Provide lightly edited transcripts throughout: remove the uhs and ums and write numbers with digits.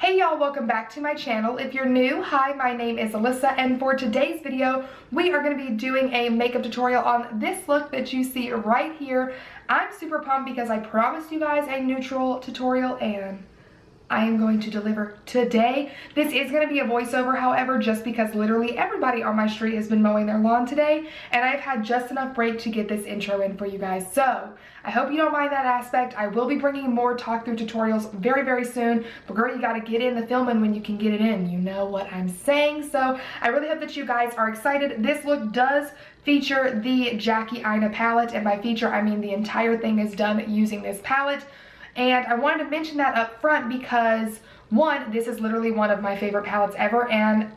Hey y'all, welcome back to my channel. If you're new, hi, my name is Alyssa, and for today's video, we are going to be doing a makeup tutorial on this look that you see right here. I'm super pumped because I promised you guys a neutral tutorial and I am going to deliver today. This is going to be a voiceover, however, just because literally everybody on my street has been mowing their lawn today, and I've had just enough break to get this intro in for you guys. So I hope you don't mind that aspect. I will be bringing more talk through tutorials very, very soon, but girl, you got to get in the filming when you can get it in. You know what I'm saying? So I really hope that you guys are excited. This look does feature the Jackie Aina palette, and by feature, I mean the entire thing is done using this palette. And I wanted to mention that up front because, one, this is literally one of my favorite palettes ever, and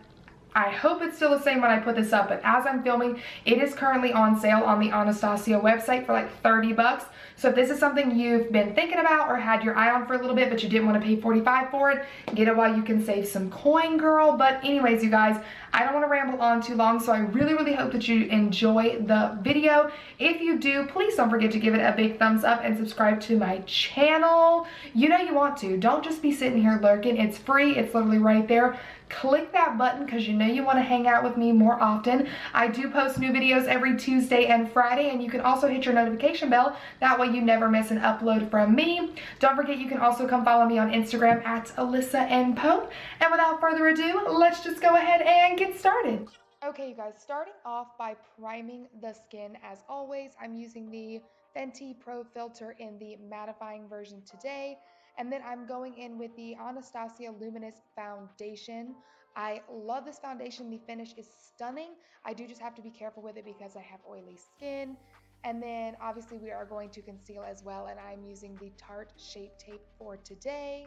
I hope it's still the same when I put this up, but as I'm filming, it is currently on sale on the Anastasia website for like 30 bucks. So if this is something you've been thinking about or had your eye on for a little bit, but you didn't want to pay 45 for it, get it while you can save some coin, girl. But anyways, you guys, I don't want to ramble on too long, so I really, really hope that you enjoy the video. If you do, please don't forget to give it a big thumbs up and subscribe to my channel. You know you want to. Don't just be sitting here lurking. It's free. It's literally right there. Click that button because you know you want to hang out with me more often. I do post new videos every Tuesday and Friday, and you can also hit your notification bell. That way you never miss an upload from me. Don't forget you can also come follow me on Instagram at AlyssaNPope. And without further ado, let's just go ahead and get started. Okay, you guys, starting off by priming the skin. As always, I'm using the Fenty Pro Filtr in the mattifying version today. And then I'm going in with the Anastasia Luminous Foundation. I love this foundation. The finish is stunning. I do just have to be careful with it because I have oily skin. And then obviously we are going to conceal as well, and I'm using the Tarte Shape Tape for today.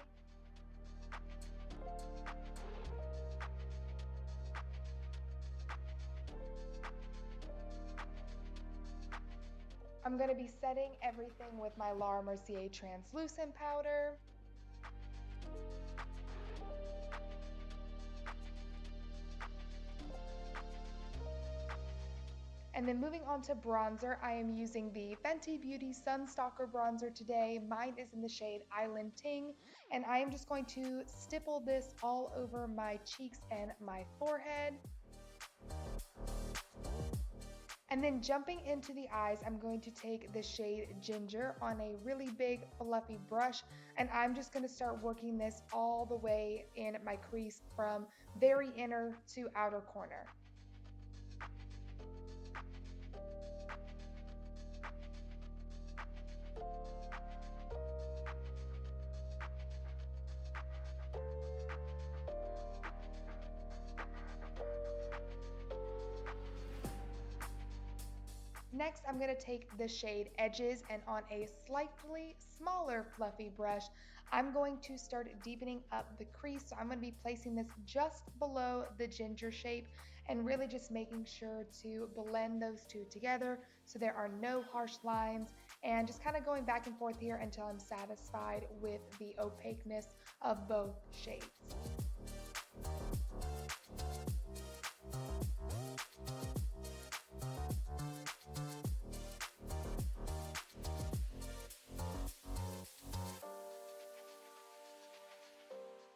I'm going to be setting everything with my Mercier translucent powder. And then moving on to bronzer, I am using the Fenty Beauty Sunstalker bronzer today. Mine is in the shade Island Ting, and I am just going to stipple this all over my cheeks and my forehead. And then jumping into the eyes, I'm going to take the shade Ginger on a really big fluffy brush, and I'm just going to start working this all the way in my crease from very inner to outer corner. Next, I'm going to take the shade Edges, and on a slightly smaller fluffy brush, I'm going to start deepening up the crease. So I'm going to be placing this just below the ginger shape and really just making sure to blend those two together so there are no harsh lines, and just kind of going back and forth here until I'm satisfied with the opaqueness of both shades.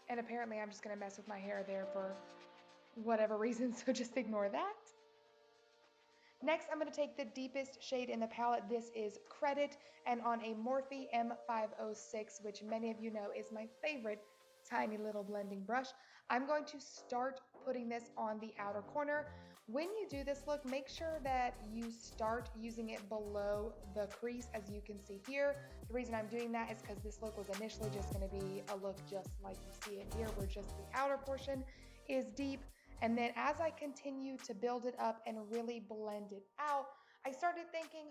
And apparently I'm just going to mess with my hair there for whatever reason, so just ignore that. Next, I'm going to take the deepest shade in the palette. This is Credit, and on a Morphe M506, which many of you know is my favorite tiny little blending brush, I'm going to start putting this on the outer corner. When you do this look, make sure that you start using it below the crease, as you can see here. The reason I'm doing that is because this look was initially just going to be a look just like you see it here, where just the outer portion is deep. And then as I continue to build it up and really blend it out, I started thinking,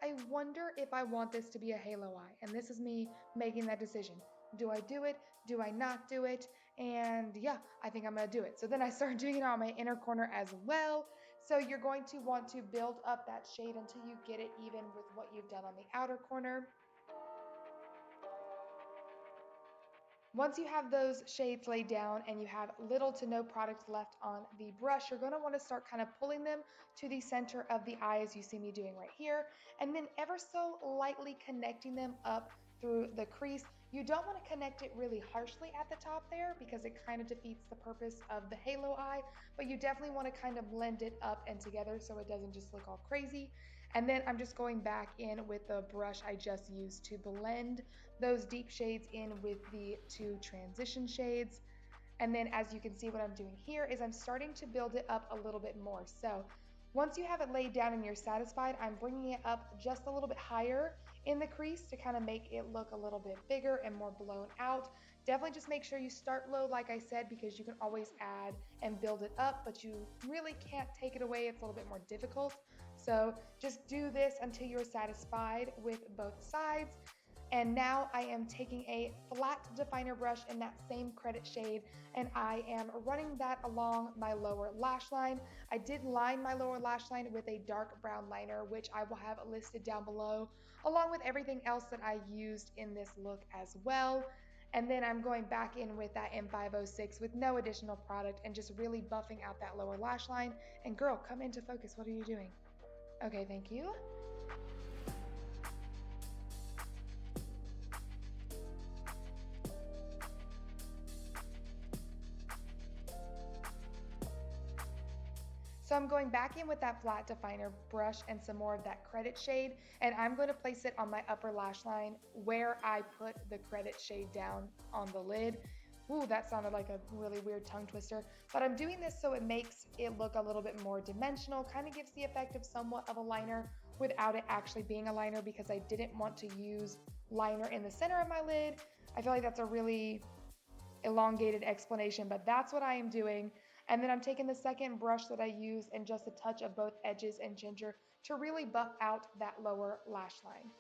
I wonder if I want this to be a halo eye. And this is me making that decision. Do I do it? Do I not do it? And yeah, I think I'm going to do it. So then I started doing it on my inner corner as well. So you're going to want to build up that shade until you get it even with what you've done on the outer corner. Once you have those shades laid down and you have little to no product left on the brush, you're going to want to start kind of pulling them to the center of the eye, as you see me doing right here, and then ever so lightly connecting them up through the crease. You don't want to connect it really harshly at the top there because it kind of defeats the purpose of the halo eye, but you definitely want to kind of blend it up and together so it doesn't just look all crazy. And then I'm just going back in with the brush I just used to blend those deep shades in with the two transition shades. And then as you can see, what I'm doing here is I'm starting to build it up a little bit more. So once you have it laid down and you're satisfied, I'm bringing it up just a little bit higher in the crease to kind of make it look a little bit bigger and more blown out. Definitely just make sure you start low, like I said, because you can always add and build it up, but you really can't take it away. It's a little bit more difficult. So just do this until you're satisfied with both sides. And now I am taking a flat definer brush in that same credit shade, and I am running that along my lower lash line. I did line my lower lash line with a dark brown liner, which I will have listed down below, along with everything else that I used in this look as well. And then I'm going back in with that M506 with no additional product and just really buffing out that lower lash line. And girl, come into focus. What are you doing? Okay, thank you. So I'm going back in with that flat definer brush and some more of that credit shade, and I'm going to place it on my upper lash line where I put the credit shade down on the lid. Ooh, that sounded like a really weird tongue twister, but I'm doing this so it makes it look a little bit more dimensional, kind of gives the effect of somewhat of a liner without it actually being a liner, because I didn't want to use liner in the center of my lid. I feel like that's a really elongated explanation, but that's what I am doing. And then I'm taking the second brush that I used and just a touch of both edges and ginger to really buff out that lower lash line.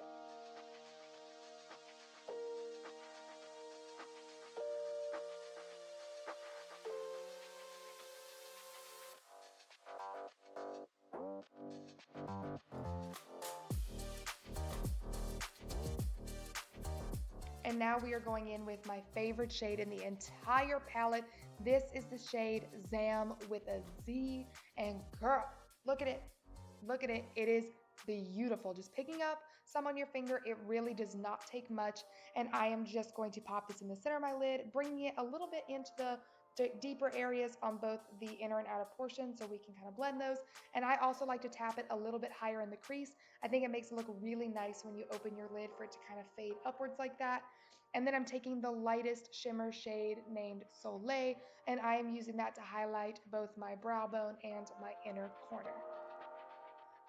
And now we are going in with my favorite shade in the entire palette. This is the shade Zam with a Z. And girl, look at it. Look at it. It is beautiful. Just picking up some on your finger, it really does not take much. And I am just going to pop this in the center of my lid, bringing it a little bit into the deeper areas on both the inner and outer portion so we can kind of blend those. And I also like to tap it a little bit higher in the crease. I think it makes it look really nice when you open your lid for it to kind of fade upwards like that. And then I'm taking the lightest shimmer shade named Soleil, and I am using that to highlight both my brow bone and my inner corner.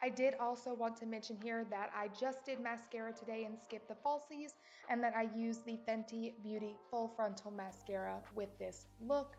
I did also want to mention here that I just did mascara today and skipped the falsies, and that I used the Fenty Beauty Full Frontal Mascara with this look.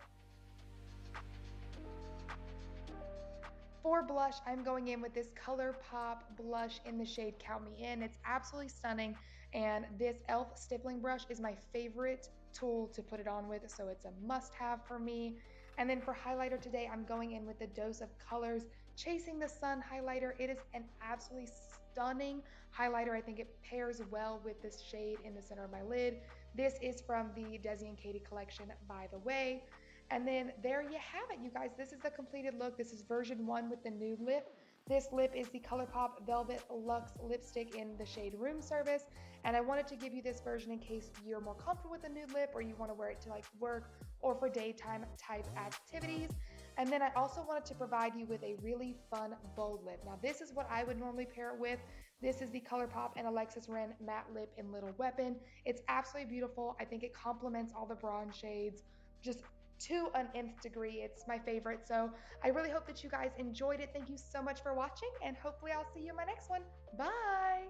For blush, I'm going in with this Colourpop blush in the shade Count Me In. It's absolutely stunning, and this e.l.f. stippling brush is my favorite tool to put it on with, so it's a must-have for me. And then for highlighter today, I'm going in with the Dose of Colors Chasing the Sun highlighter. It is an absolutely stunning highlighter. I think it pairs well with this shade in the center of my lid. This is from the Desi and Katy collection, by the way. And then there you have it, you guys. This is the completed look. This is version 1 with the new lip. This lip is the Colourpop Velvet Luxe lipstick in the shade Room Service. And I wanted to give you this version in case you're more comfortable with the nude lip, or you want to wear it to like work or for daytime type activities. And then I also wanted to provide you with a really fun bold lip. Now this is what I would normally pair it with. This is the Colourpop and Alexis Ren matte lip in Little Weapon. It's absolutely beautiful. I think it complements all the bronze shades just to an nth degree. It's my favorite. So I really hope that you guys enjoyed it. Thank you so much for watching, and hopefully I'll see you in my next one. Bye.